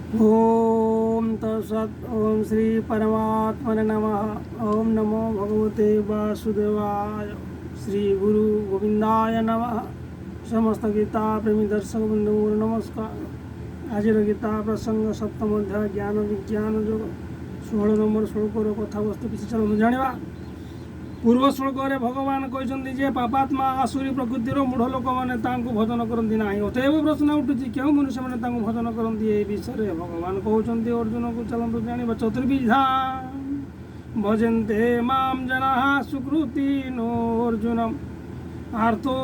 ओम तत्सत्। ओम श्री परमात्मने नमः। ओम नमो भगवते वासुदेवाय। श्री गुरु गोविंदाय नमः। समस्त गीता प्रेमी दर्शक बंधु नमस्कार। आज गीता प्रसंग सप्तम अध्याय ज्ञान विज्ञान योग 16 नंबर श्लोकर कथावस्तु किसी चलते जाना। पूर्व श्लोक भगवान कहते पापात्मा आसुरी प्रकृतिर मूढ़ लोक मैंने भजन करती ना। अतएव प्रश्न उठुची क्यों मनुष्य मैंने भजन करती ए विषय भगवान कहते अर्जुन को चलते जाना। चतुर्विधा भजन्ते माम जनाः सुकृति नो अर्जुन आर्तो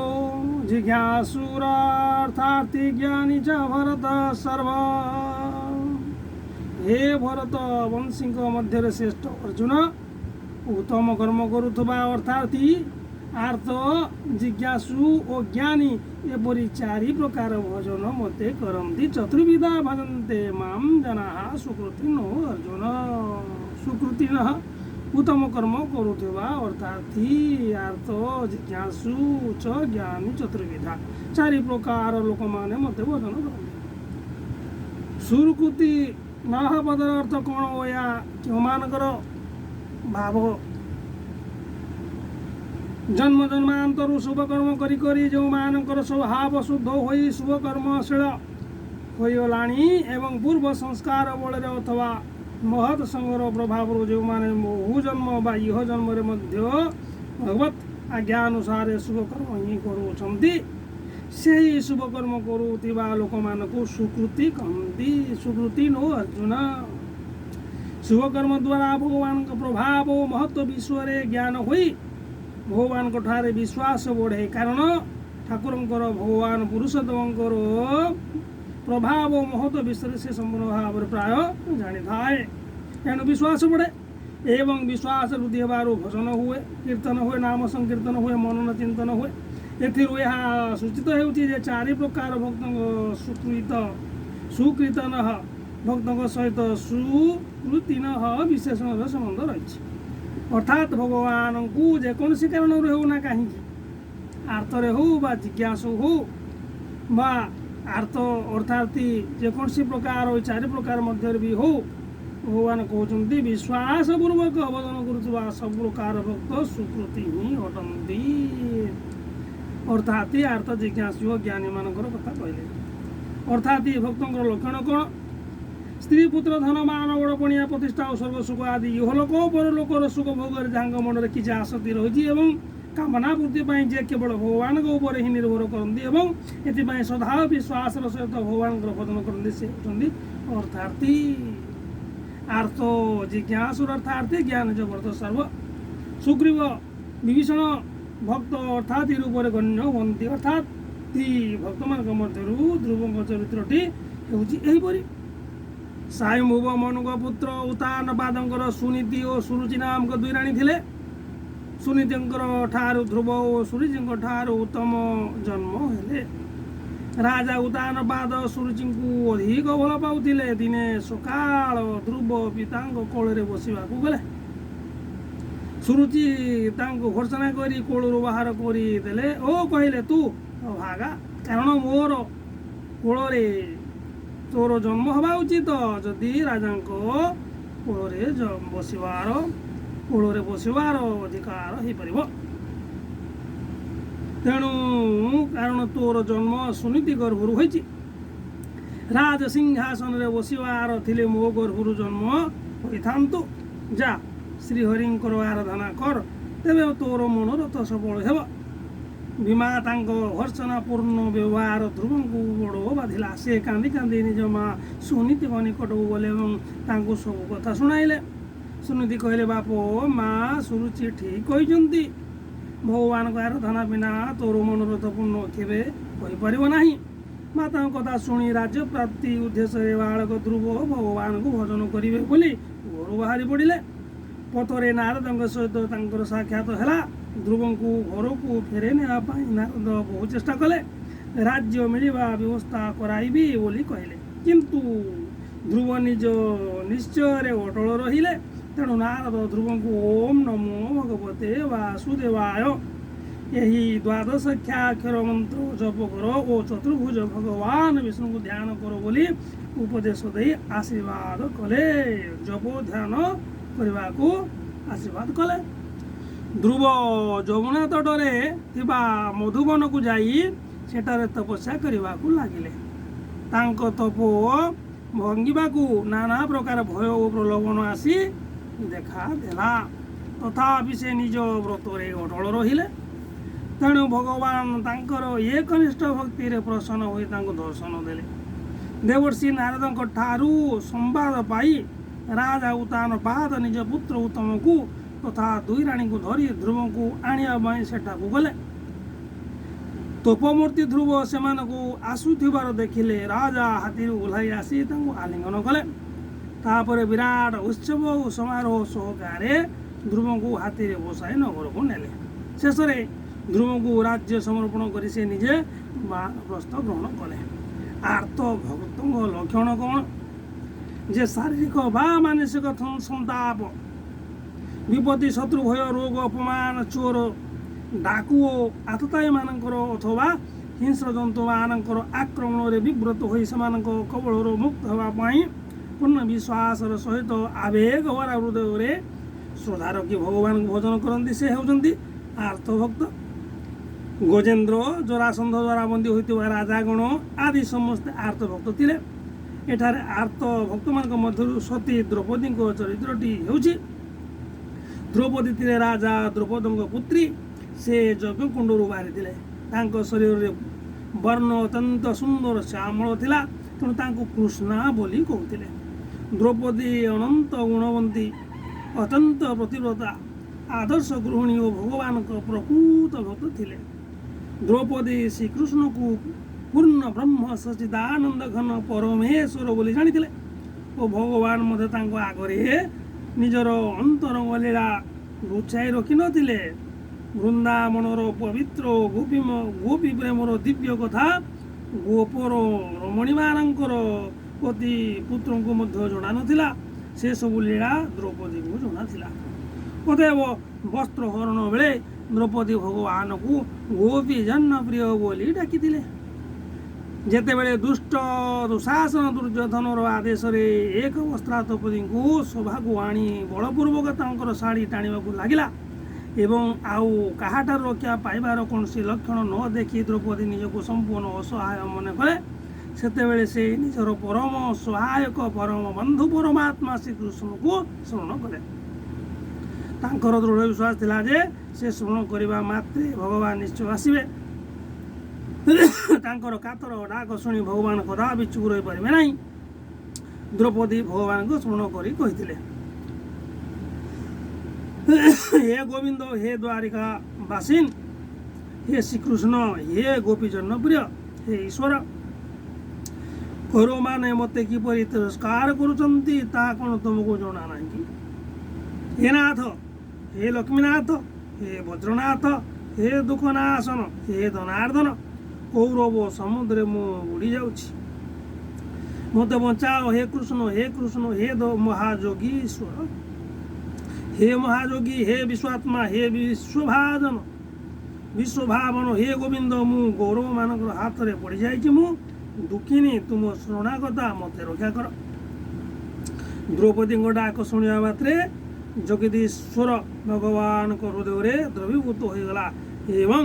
जिज्ञासुरार्थार्थी ज्ञानी च भरत सर्व। हे भरत वंशी मध्य श्रेष्ठ अर्जुन उत्तम कर्म करुवा अर्थार्थी आर्थ जिज्ञासु और ज्ञानी एपरी चारि प्रकार भजन मते करती। चतुर्विधा भजन्ते माम जनाः सुकृति नो अर्जुन। सुकृति उत्तम कर्म करुवा अर्थार्थी आर्थ जिज्ञासु च ज्ञानी चतुर्विधा चारि प्रकार लोक माने मते भजन करते। सुकृति न पदर अर्थ कौन या क्यों मानकर भाव जन्म जन्मांतर शुभ कर्म करी करी जो मानकर स्वभाव शुद्ध हो शुभ कर्मशील होगलाणी एवं पूर्व संस्कार बल अथवा महत संगर प्रभाव जो माने बहु जन्म बा इह जन्म भगवत आज्ञा अनुसार शुभ कर्म ही करुँच से शुभ कर्म करुवा लोक मानक सुकृति कहती। सुकृति नो अर्जुन। शुभ कर्म द्वारा भगवान प्रभाव महत्व विश्व ज्ञान हुई भगवान ठारे विश्वास बढ़े। कारण ठाकुर भगवान पुरुषोत्तम प्रभाव महत्व विश्व से संपूर्ण भाव प्राय जानी थाए तेणु विश्वास बढ़े एवं विश्वास वृद्धि होबार भजन हुए कीर्तन हुए नाम संकीर्तन हुए मनन चिंतन हुए। यह सूचित होती चारि प्रकार भक्त सुकृतन भक्त सहित सुकृतिन विशेषण संबंध रही। अर्थात भगवान को जेकोसी कारण होना कहीं आर्तरे हो बा जिज्ञासु हो बा आर्त अर्थार्थी जेकोसी प्रकार चारि प्रकार मध्य भी हो भगवान कहते विश्वास पूर्वक भजन करुवा सब प्रकार भक्त सुकृति ही अटंती। अर्थात आर्त जिज्ञासु ज्ञानी मानकर कथा कहले। अर्थात भक्तों लक्षण कौन स्त्री पुत्र धन मान बड़ पणिया प्रतिष्ठा और स्वर्ग सुख आदि इहलोक परलोकर सुख भोग जहाँ मन में किसी आसक्ति रही कामना पूर्ति जे केवल भगवान उपर ही निर्भर करती ये सदा विश्वास सहित भगवान भजन करते से होती अर्थार्थी। आर्थ जिज्ञासुर अर्थार्थी ज्ञान जबरत सर्व सुग्रीव विभीषण भक्त अर्थात रूप गण्य हमें अर्थात भक्त मान मध्य ध्रुव चरित्रटी होपरी। सायुमुव मनुक पुत्र उतान पादंकर सुनीति और सुरुचि नामक दुई राणी थिले। सुनीति ठारू ध्रुव और सुरुचि ठारू उत्तम जन्म हेले। राजा उतान पाद सुरुचि को अधिक भल पाउथिले। दिने सकाळ ध्रुव पिता कोल बसवा गले। सुरुचि घोषणा करी कोलू बाहर करदे ओ कहले तू भागा कारण मोर कोल तोर जन्म हवा उचित जदि राजा कोल बसवार अधिकार हो पार। तेणु कारण तोर जन्म सुनीति गर्भर होती राज सिंहासन रे बसवार थिले मो गर्भर जन्म होता जा श्रीहरिंकर आराधना कर तेरे तोर मनोरथ सफल हेब। भीमा भर्सना पूर्ण व्यवहार ध्रुव को बड़ बाधिला। से कांदी कांदी निज माँ सुनीति निकट को गले सब कथा शुणाइले। सुनीति कहले बाप माँ सुरुचि ठीक कहते भगवान को आराधना बिना तोर मनोरथ पूर्ण केवे कहीपर ना। माता कथा शुणी राज्य प्राप्ति उद्देश्य बालक ध्रुव भगवान को भजन करेंगे बोली घर बाहरी पड़े। पथरे नारद सहित साक्षात है। ध्रुव को घर को फेरे नापाई नारद बहु चेष्टा कले। राज्य मिलवा व्यवस्था कराइबी बोली कहले किंतु ध्रुव निज निश्चय अटल रहिले। तेणु नारद ध्रुव को ओम नमो भगवते वासुदेवाय ଏହି ଦ୍ୱାଦଶାକ୍ଷର ମନ୍ତ୍ର ଜପ କର ଓ ଚତୁର୍ଭୁଜ ଭଗବାନ ବିଷ୍ଣୁଙ୍କୁ ଧ୍ୟାନ କର ବୋଲି ଉପଦେଶ ଦେଇ ଆଶୀର୍ବାଦ କଲେ। ଜପ ଧ୍ୟାନ କରିବାକୁ ଆଶୀର୍ବାଦ କଲେ। ଧ୍ରୁବ ଯମୁନା ତଟରେ ଥିବା ମଧୁବନକୁ ଯାଇ ସେଠାରେ ତପସ୍ୟା କରିବାକୁ ଲାଗିଲେ। ତାଙ୍କ ତପ ଭଙ୍ଗିବାକୁ ନାନା ପ୍ରକାର ଭୟ ଓ ପ୍ରଲୋଭନ ଆସି ଦେଖାଦେଲା। ତଥାପି ସେ ନିଜ ବ୍ରତରେ ଅଟଳ ରହିଲେ। ତେଣୁ ଭଗବାନ ତାଙ୍କର ଏକନିଷ୍ଠ ଭକ୍ତିରେ ପ୍ରସନ୍ନ ହୋଇ ତାଙ୍କୁ ଦର୍ଶନ ଦେଲେ। ଦେବର୍ଷି ନାରଦଙ୍କ ଠାରୁ ସମ୍ବାଦ ପାଇ ରାଜା ଉତ୍ତାନପାଦ ନିଜ ପୁତ୍ର ଉତ୍ତମକୁ ତଥା ଦୁଇ ରାଣୀଙ୍କୁ ଧରି ଧ୍ରୁବଙ୍କୁ ଆଣିବା ପାଇଁ ସେଠାକୁ ଗଲେ। ତୋପମୂର୍ତ୍ତି ଧ୍ରୁବ ସେମାନଙ୍କୁ ଆସୁଥିବାର ଦେଖିଲେ। ରାଜା ହାତୀରୁ ଓହ୍ଲାଇ ଆସି ତାଙ୍କୁ ଆଲିଙ୍ଗନ କଲେ। ତାପରେ ବିରାଟ ଉତ୍ସବ ଓ ସମାରୋହ ସହକାରେ ଧ୍ରୁବଙ୍କୁ ହାତୀରେ ବସାଇ ନଗରକୁ ନେଲେ। ଶେଷରେ ଧ୍ରୁବଙ୍କୁ ରାଜ୍ୟ ସମର୍ପଣ କରି ସେ ନିଜେ ବାନପ୍ରସ୍ଥ ଗ୍ରହଣ କଲେ। ଆର୍ତ ଭକ୍ତଙ୍କ ଲକ୍ଷଣ କ'ଣ? ଯେ ଶାରୀରିକ ବା ମାନସିକ ସନ୍ତାପ, ବିପତ୍ତି, ଶତ୍ରୁ ଭୟ, ରୋଗ, ଅପମାନ, ଚୋର, ଡାକୁ ଓ ଆତତାୟୀମାନଙ୍କର ଅଥବା ହିଂସ୍ର ଜନ୍ତୁମାନଙ୍କର ଆକ୍ରମଣରେ ବିବ୍ରତ ହୋଇ ସେମାନଙ୍କ କବଳରୁ ମୁକ୍ତ ହେବା ପାଇଁ ପୂର୍ଣ୍ଣ ବିଶ୍ୱାସର ସହିତ ଆବେଗ ଭରା ହୃଦୟରେ ଶ୍ରଦ୍ଧା ରଖି ଭଗବାନଙ୍କୁ ଭଜନ କରନ୍ତି, ସେ ହେଉଛନ୍ତି ଆର୍ତ୍ତଭକ୍ତ। ଗଜେନ୍ଦ୍ର, ଜରାସନ୍ଧ ଦ୍ୱାରା ବନ୍ଦୀ ହୋଇଥିବା ରାଜାଗଣ ଆଦି ସମସ୍ତେ ଆର୍ତ୍ତଭକ୍ତ ଥିଲେ। ଏଠାରେ ଆର୍ତ ଭକ୍ତମାନଙ୍କ ମଧ୍ୟରୁ ସତୀ ଦ୍ରୌପଦୀଙ୍କ ଚରିତ୍ରଟି ହେଉଛି। ଦ୍ରୌପଦୀ ଥିଲେ ରାଜା ଦ୍ରୌପଦଙ୍କ ପୁତ୍ରୀ। ସେ ଯଜ୍ଞକୁଣ୍ଡରୁ ବାହାରିଥିଲେ। ତାଙ୍କ ଶରୀରରେ ବର୍ଣ୍ଣ ଅତ୍ୟନ୍ତ ସୁନ୍ଦର ଶ୍ୟାମଳ ଥିଲା, ତେଣୁ ତାଙ୍କୁ କୃଷ୍ଣା ବୋଲି କହୁଥିଲେ। ଦ୍ରୌପଦୀ ଅନନ୍ତ ଗୁଣବନ୍ତୀ, ଅତ୍ୟନ୍ତ ପ୍ରତିବ୍ରତା, ଆଦର୍ଶ ଗୃହିଣୀ ଓ ଭଗବାନଙ୍କ ପ୍ରକୃତ ଭକ୍ତ ଥିଲେ। ଦ୍ରୌପଦୀ ଶ୍ରୀକୃଷ୍ଣଙ୍କୁ ପୂର୍ଣ୍ଣ ବ୍ରହ୍ମ ସଚ୍ଚିଦାନନ୍ଦ ଘନ ପରମେଶ୍ୱର ବୋଲି ଜାଣିଥିଲେ ଓ ଭଗବାନ ମଧ୍ୟ ତାଙ୍କ ଆଗରେ ନିଜର ଅନ୍ତରଙ୍ଗ ଲୀଳା ଲୁଚାଇ ରଖିନଥିଲେ। ବୃନ୍ଦାବନର ପବିତ୍ର ଗୋପୀ ପ୍ରେମର ଦିବ୍ୟ କଥା ଗୋପର ରମଣୀମାନଙ୍କର ପତି ପୁତ୍ରଙ୍କୁ ମଧ୍ୟ ଜଣାନଥିଲା। ସେସବୁ ଲୀଳା ଦ୍ରୌପଦୀକୁ ଜଣାଥିଲା। ଅତଏବ ବସ୍ତ୍ର ହରଣ ବେଳେ ଦ୍ରୌପଦୀ ଭଗବାନଙ୍କୁ ଗୋପୀ ଜନପ୍ରିୟ ବୋଲି ଡାକିଥିଲେ। ଯେତେବେଳେ ଦୁଷ୍ଟ ଦୁଃଶାସନ ଦୁର୍ଯ୍ୟୋଧନର ଆଦେଶରେ ଏକ ବସ୍ତ୍ରା ଦ୍ରୌପଦୀଙ୍କୁ ସଭାକୁ ଆଣି ବଳପୂର୍ବକ ତାଙ୍କର ଶାଢ଼ୀ ଟାଣିବାକୁ ଲାଗିଲା ଏବଂ ଆଉ କାହାଠାରୁ ରକ୍ଷା ପାଇବାର କୌଣସି ଲକ୍ଷଣ ନ ଦେଖି ଦ୍ରୌପଦୀ ନିଜକୁ ସମ୍ପୂର୍ଣ୍ଣ ଅସହାୟ ମନେ କଲେ, ସେତେବେଳେ ସେ ନିଜର ପରମ ସହାୟକ ପରମ ବନ୍ଧୁ ପରମାତ୍ମା ଶ୍ରୀକୃଷ୍ଣଙ୍କୁ ସ୍ମରଣ କଲେ। ତାଙ୍କର ଦୃଢ଼ ବିଶ୍ୱାସ ଥିଲା ଯେ ସେ ସ୍ମରଣ କରିବା ମାତ୍ରେ ଭଗବାନ ନିଶ୍ଚୟ ଆସିବେ। ତାଙ୍କର କାତର ଡାକ ଶୁଣି ଭଗବାନ କଦାପି ଚୁପ ରହିପାରିବେ ନାହିଁ। ଦ୍ରୌପଦୀ ଭଗବାନଙ୍କୁ ସ୍ମରଣ କରି କହିଥିଲେ, ହେ ଗୋବିନ୍ଦ, ହେ ଦ୍ୱାରିକା ବାସିନ, ହେ ଶ୍ରୀକୃଷ୍ଣ, ହେ ଗୋପୀ ଜନପ୍ରିୟ, ହେ ଈଶ୍ୱର, କୌରବମାନେ ମୋତେ କିପରି ତିରସ୍କାର କରୁଛନ୍ତି ତାହା କ'ଣ ତୁମକୁ ଜଣା ନାହିଁ କି? ହେ ନାଥ, ହେ ଲକ୍ଷ୍ମୀନାଥ, ହେ ବଜ୍ରନାଥ, ହେ ଦୁଃଖନାଶନ, ହେ ଧନାର୍ଦ୍ଦନ, କୌରବ ସମୁଦ୍ରରେ ମୁଁ ବୁଡ଼ି ଯାଉଛି, ମୋତେ ବଞ୍ଚାଅ। ହେ କୃଷ୍ଣ, ହେ କୃଷ୍ଣ, ହେ ମହାଯୋଗୀଶ୍ୱର, ହେ ମହାଯୋଗୀ, ହେ ବିଶ୍ୱାତ୍ମା, ହେ ବିଶ୍ୱଭାବନ, ହେ ଗୋବିନ୍ଦ, ମୁଁ ଗୌରବମାନଙ୍କର ହାତରେ ପଡ଼ିଯାଇଛି, ମୁଁ ଦୁଃଖିନୀ, ତୁମ ଶରଣାଗତା, ମୋତେ ରକ୍ଷା କର। ଦ୍ରୌପଦୀଙ୍କ ଡାକ ଶୁଣିବା ମାତ୍ରେ ଜଗଦୀଶ୍ୱର ଭଗବାନଙ୍କ ହୃଦୟରେ ଦ୍ରବୀଭୂତ ହୋଇଗଲା ଏବଂ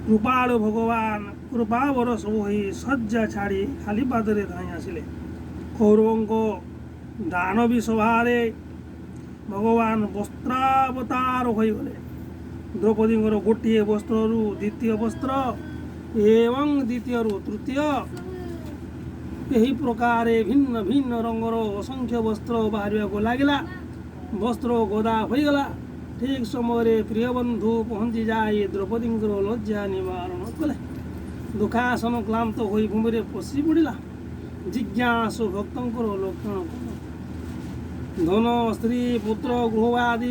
କୃପାଳୁ ଭଗବାନ କୃପାବରସ ହୋଇ ଶଯ୍ୟା ଛାଡ଼ି ଖାଲି ପାଦରେ ଧାଇଁ ଆସିଲେ। କୌରବଙ୍କ ଦାନବୀ ସଭାରେ ଭଗବାନ ବସ୍ତ୍ରାବତାର ହୋଇଗଲେ। ଦ୍ରୌପଦୀଙ୍କର ଗୋଟିଏ ବସ୍ତ୍ରରୁ ଦ୍ୱିତୀୟ ବସ୍ତ୍ର ଏବଂ ଦ୍ୱିତୀୟରୁ ତୃତୀୟ, ଏହି ପ୍ରକାରେ ଭିନ୍ନ ଭିନ୍ନ ରଙ୍ଗର ଅସଂଖ୍ୟ ବସ୍ତ୍ର ବାହାରିବାକୁ ଲାଗିଲା। ବସ୍ତ୍ର ଗଦା ହୋଇଗଲା। ଠିକ୍ ସମୟରେ ପ୍ରିୟ ବନ୍ଧୁ ପହଞ୍ଚି ଯାଇ ଦ୍ରୌପଦୀଙ୍କର ଲଜ୍ଜା ନିବାରଣ କଲେ। ଦୁଃଖାସନ କ୍ଳାନ୍ତ ହୋଇ ଭୂମିରେ ପଶି ପଡ଼ିଲା। ଜିଜ୍ଞାସୁ ଭକ୍ତଙ୍କର ଲକ୍ଷଣ କ'ଣ? ଧନ, ସ୍ତ୍ରୀ, ପୁତ୍ର, ଗୃହାଦି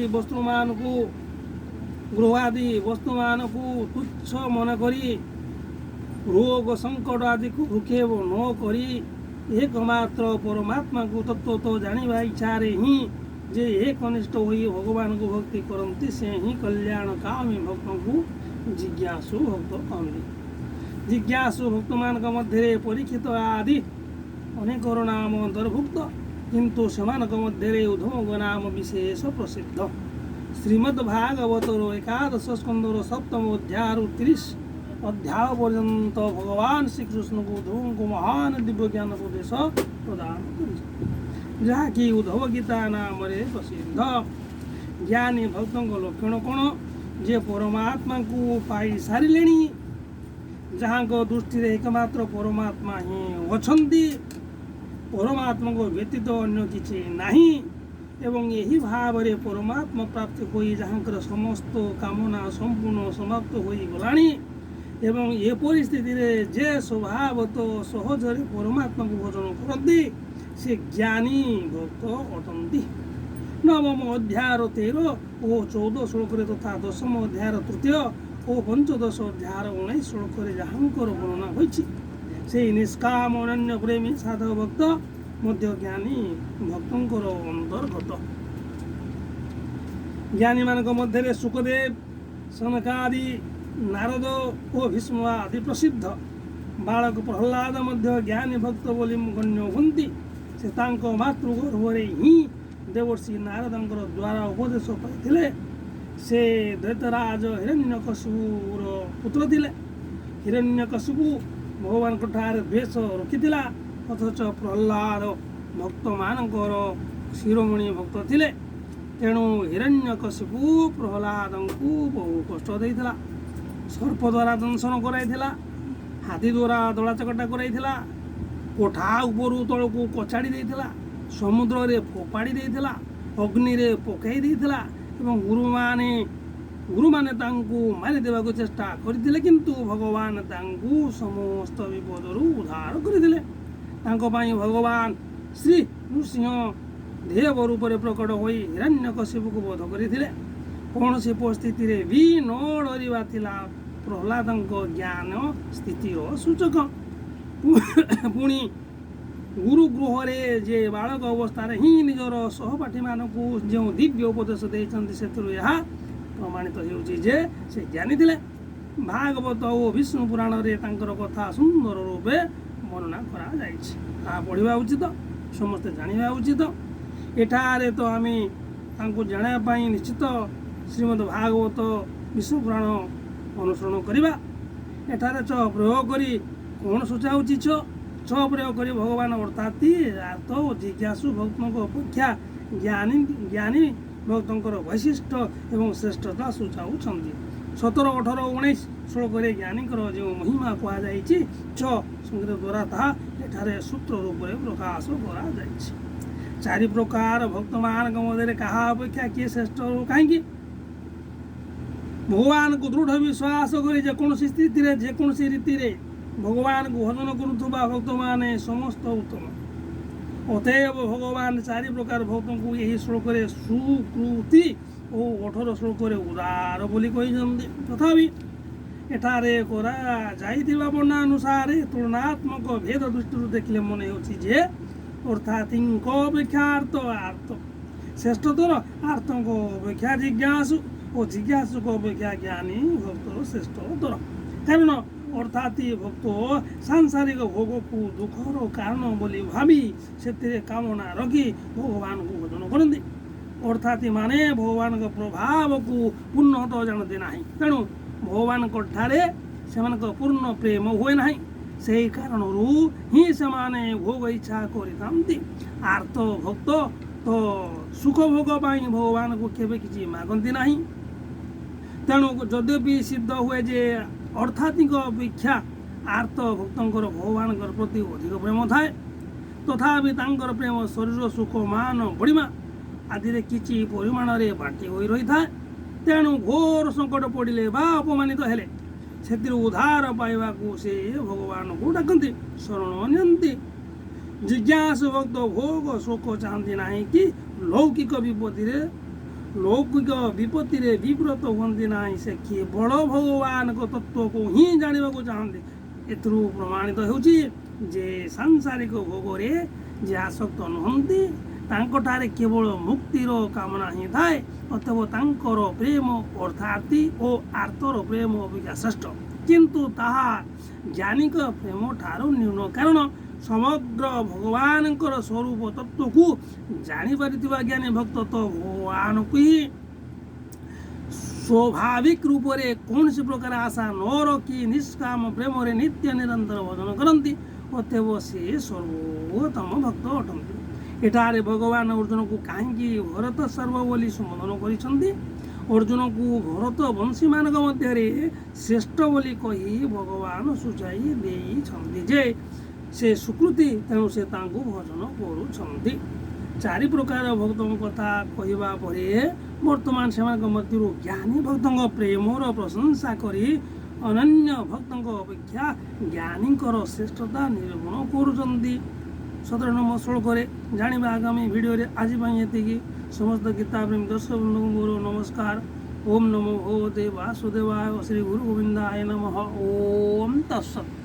ବସ୍ତୁମାନଙ୍କୁ ତୁଚ୍ଛ ମନେ କରି ରୋଗ ସଂକଟ ଆଦିକୁ ଭୃକ୍ଷେପ ନ କରି ଏକମାତ୍ର ପରମାତ୍ମାକୁ ତତ୍ତ୍ୱତଃ ଜାଣିବା ଇଚ୍ଛାରେ ହିଁ जे एकनिष्ठ होई भगवान को भक्ति करती से ही कल्याणकामी भक्तों को जिज्ञासु भक्त कहते। जिज्ञासु भक्त मान मध्य परीक्षित आदि अनेक नाम अंतर्भुक्त किंतु सेमानक मध्य उद्धव नाम विशेष प्रसिद्ध। श्रीमद्भागवतर एकादश स्कंदर सप्तम अध्याय 30 अध्याय पर्यंत भगवान श्रीकृष्ण को उद्धव को महान दिव्य ज्ञान उपदेश प्रदान कर जहाँकि उद्धव गीता नाम प्रसिद्ध। ज्ञानी भक्तों लक्षण कौन जे परमात्मा को पाई सारे जहाँ को दृष्टि एकमात्र परमात्मा ही अछंती परमात्मा को व्यतीत अन्य किसी नहीं एवं यही भाव रे परमात्मा प्राप्ति होई जहाँकर समस्त कामना संपूर्ण समाप्त होई गलानी एवं ये परिस्थिति रे जे स्वभाव तो सहजरे परमात्मा को भजन करती से ज्ञानी भक्त अटंती। नवम अध्याय 13 ओ 14 श्लोक तथा दशम अध्याय 3 ओ 15 अध्याय 19 श्लोक जहाँकर वर्णना होइछि से निष्काम अनन्य प्रेमी साधक भक्त मध्य ज्ञानी भक्तंकर अंतर्गत। ज्ञानी मान मध्य सुखदेव सनकादि नारद और भीष्म आदि प्रसिद्ध। बालक प्रहलाद मध्य ज्ञानी भक्त बोली गण्य हंती से तांको मातृगर्भरे ही देवर्षि नारदंकर द्वारा उपदेश पाइथिले। से दैत्यराज हिरण्यकशिपुर पुत्र थिले। हिरण्यकशिपु भगवान ठारे द्वेष रखिथिला अथच प्रहलाद भक्त मानकर शिरोमणि भक्त थिले तेणु हिरण्यकशिपु प्रहलाद को बहु कष्ट देइथिला। सर्प द्वारा दंशन कराइथिला हाथी द्वारा दला चकटा कराइथिला कोठा उपरू तलू कचाड़ी देइथिला समुद्र रे फोपाड़ी देइथिला अग्नि रे पकई देइथिला एवं गुरु माने तांकु मारि देबाकु चेष्टा करथिले किंतु भगवान तांकु समस्त विपदरू उद्धार करथिले। तांको पाई भगवान श्री नृसिंह देव रूप में प्रकट होई हिरण्यकशिपु को वध करथिले। कौन सी परिस्थिति रे भी न डरिबा थिला प्रहलादंक ज्ञान स्थिति सूचक। पुणी गुरु गृह रे जे बालक अवस्था रे ही निजर सहपाठी मानकु जो दिव्य उपदेश देइछन्ति सेतरु यहा प्रमाणित होउछि जे से ज्ञानी थिले। भागवत और विष्णु पुराण रे तांकर कथा सुंदर रूपे वर्णना करा जाइछि ता पढ़िबा उचित समस्त जानिबा उचित। एठारे तो आमी तांको जानिबा पई निश्चित श्रीमद् भागवत विष्णु पुराण अनुसरण करिबा। एठारे च प्रयोग करी कौन सुचाउछि च प्रयोग करी भगवान अर्थात आर्त जिज्ञासु भक्तों अपेक्षा ज्ञानी भक्तंकर वैशिष्ट एवं श्रेष्ठता सूचाउछन्ति। 17, 18, 19 श्लोक ज्ञानी जो महिमा कहुई संग्रह द्वारा ता एठारे सूत्र रूप में प्रकाश कर चारि प्रकार भक्त मान मध्य क्या अपेक्षा किए श्रेष्ठ कहीं भगवान को दृढ़ विश्वास कर जेकोसी स्थिति जेकोसी रीति भगवान को भजन करुवा भक्त माने समस्त उत्तम। अतएव भगवान चारि प्रकार भक्तों को यही श्लोक सुकृति और 18 श्लोक उदार बोली कही। तथापि एठारे करा जाइथिबा वर्णानुसार तुलनात्मक भेद दृष्टि देखिले मन होछि अर्थात अपेक्षा आर्त श्रेष्ठतर आर्तों अपेक्षा जिज्ञासु और जिज्ञासु अपेक्षा ज्ञानी भक्त श्रेष्ठतर। कारण अर्थात भक्त सांसारिक भोग को दुखर कारण बोली भावी से कामना रखी भगवान को भजन करती। अर्थात माने भगवान का प्रभाव को पूर्णतः जानते ना तेणु भगवान ठारे से पूर्ण प्रेम हुए ना से कारण ही से भोग इच्छा करते। आर्त भक्त तो सुख भोग पाई भगवान को केवे किसी मागती ना तेणु जद्यपि सिद्ध हुए जे अर्थातिक अपेक्षा आर्त भक्तर भगवान प्रति अधिक प्रेम थाए तथापि तांकर प्रेम शरीर सुख मान बढ़िमा आदि किसी परिमाण रे बांटी हो रही था। तेणु घोर संकट पड़े बा अपमानित हेले से उद्धार पाइबा को से भगवान को डाकती शरण नियंती। जिज्ञासु भक्त भोग शोक चाहती ना कि लौकिक विपत्ति रे विव्रत हमें ना से केवल भगवान को तत्व को ही जानवा को चाहती। एथरू प्रमाणित होउछि जे सांसारिक भोग रे जे आसक्त नुहंती ତାଙ୍କଠାରେ କେବଳ ମୁକ୍ତିର କାମନା ହିଁ ଥାଏ। ଅତଏବ ତାଙ୍କର ପ୍ରେମ ଅର୍ଥାର୍ଥୀ ଓ ଆର୍ତ୍ତର ପ୍ରେମ ଅପେକ୍ଷା ଶ୍ରେଷ୍ଠ, କିନ୍ତୁ ତାହା ଜ୍ଞାନୀଙ୍କ ପ୍ରେମ ଠାରୁ ନ୍ୟୁନ। କାରଣ ସମଗ୍ର ଭଗବାନଙ୍କର ସ୍ୱରୂପ ତତ୍ତ୍ୱକୁ ଜାଣିପାରିଥିବା ଜ୍ଞାନୀ ଭକ୍ତ ତ ଭଗବାନଙ୍କୁ ହିଁ ସ୍ୱାଭାବିକ ରୂପରେ କୌଣସି ପ୍ରକାର ଆଶା ନ ରଖି ନିଷ୍କାମ ପ୍ରେମରେ ନିତ୍ୟ ନିରନ୍ତର ଭଜନ କରନ୍ତି। ଅତଏବ ସେ ସର୍ବୋତ୍ତମ ଭକ୍ତ ଅଟନ୍ତି। ଏଠାରେ ଭଗବାନ ଅର୍ଜୁନକୁ କାହିଁକି ଭରତ ସର୍ବ ବୋଲି ସମ୍ବୋଧନ କରିଛନ୍ତି? ଅର୍ଜୁନକୁ ଭରତ ବଂଶୀମାନଙ୍କ ମଧ୍ୟରେ ଶ୍ରେଷ୍ଠ ବୋଲି କହି ଭଗବାନ ସୂଚାଇ ଦେଇଛନ୍ତି ଯେ ସେ ସୁକୃତି, ତେଣୁ ସେ ତାଙ୍କୁ ଭଜନ କରୁଛନ୍ତି। ଚାରି ପ୍ରକାର ଭକ୍ତଙ୍କ କଥା କହିବା ପରେ ବର୍ତ୍ତମାନ ସେମାନଙ୍କ ମଧ୍ୟରୁ ଜ୍ଞାନୀ ଭକ୍ତଙ୍କ ପ୍ରେମର ପ୍ରଶଂସା କରି ଅନନ୍ୟ ଭକ୍ତଙ୍କ ଅପେକ୍ଷା ଜ୍ଞାନୀଙ୍କର ଶ୍ରେଷ୍ଠତା ନିରୂପଣ କରୁଛନ୍ତି। 17 ନମ୍ବର ଶ୍ଲୋକରେ ଜାଣିବା ଆଗାମୀ ଭିଡ଼ିଓରେ। ଆଜି ପାଇଁ ଏତିକି। ସମସ୍ତ ଗୀତା ପ୍ରେମୀ ଦର୍ଶକ ବନ୍ଧୁଙ୍କୁ ମୋର ନମସ୍କାର। ଓମ୍ ନମୋ ଭଗବତେ ବାସୁଦେବାୟ ଶ୍ରୀ ଗୁରୁ ଗୋବିନ୍ଦାୟ ନମଃ। ଓମ୍ ତତ୍ସତ୍।